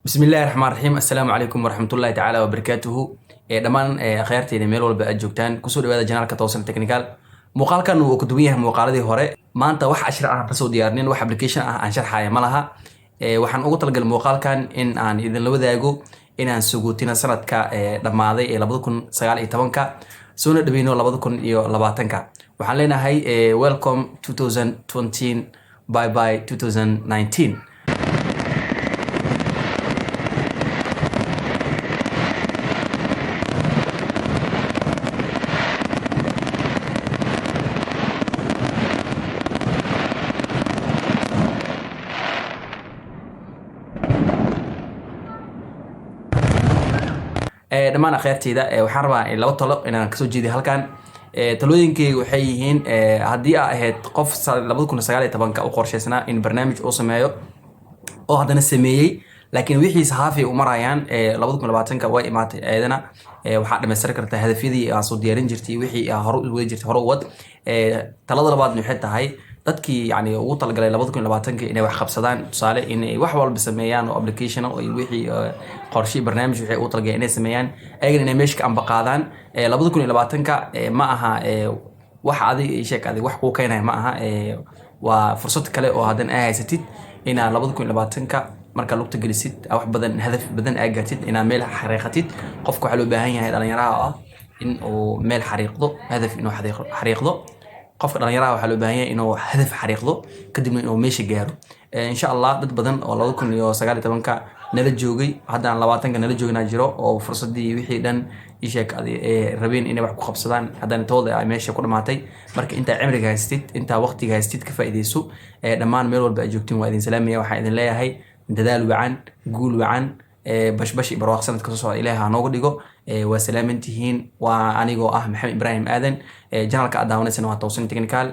بسم الله الرحمن الرحيم السلام عليكم ورحمة الله تعالى وبركاته دمان خيارتي ميل walba aad joogtaan kusoo dhawaada janaalka toosan technical muuqaalkan uu ku duwan yahay muuqaaladii hore maanta wax ashir ah soo diyaarnin wax application ah aan sharxayo malaha waxaan ugu talagalay muuqaalkan in aan idin la wadaago inaan suguutina sanadka dhamaaday ee 2019ka soo dhaweeyno 2020ka waxaan leenahay welcome 2020 bye bye 2019. dhammaan akhyaarteyda waxaan rabaa in laba talo inaan kasoo jeediyo halkan talooyinkaygu waxay yihiin haddii aa ahayd qof 2019 u qorshaysnaa in barnaamij uu sameeyo oo haddana sameeyey laakiin wixiisa haafi u marayaan 2020 way imaatay ayadana waxaa dhamaystiri kartaa hadafyadii aan soo diyaarin jirtay wixii hore u wadi jirtay hore u wad talada labaad waxay tahay dadkii yani ugu talagalay 2020 inay wax qabsadaan tusaale inay wax walba sameeyaan oo application oo wixii qorshe barnaamij waxay u talagaleen inay sameeyaan ayagana inay meeshka amba qaadaan 2020 ma aha wax adiga sheek adiga wax ku keenay ma aha waa fursad kale oo hadan ay haysatid ina 2020 marka lugta gelisid wax badan hadaf badan ay gaartid ina meel xariiqatid qofku waxa loo baahan yahay dhalinyarada ah in uu meel xariiqdo hadaf inuu xariiqdo qofka dhalinyarada waxa loo baahan yahay inuu hadaf xariiqdo kadibna inuu meesha gaaro insha Allah dad badan oo 2019ka nala joogay haddana 20ka nala joogna jiro oo fursadii wixii dhan isheek rabeen inay wax ku qabsadaan haddana tooda ay meesha ku dhamaatay marka inta cimriga haystid inta waqtiga haystid ka faa'iideyso dhammaan meel walba ay joogtiin waa idin salaamaya waxaan idin leeyahay dadaal wacan guul wacan bash barwaaq sanadka soo socda ilaahay ha nooga dhigo waa salaamantihiin waa anigoo ah Maxamed Ibrahim Aadan janaalka aad daawanaysan waa toosan technical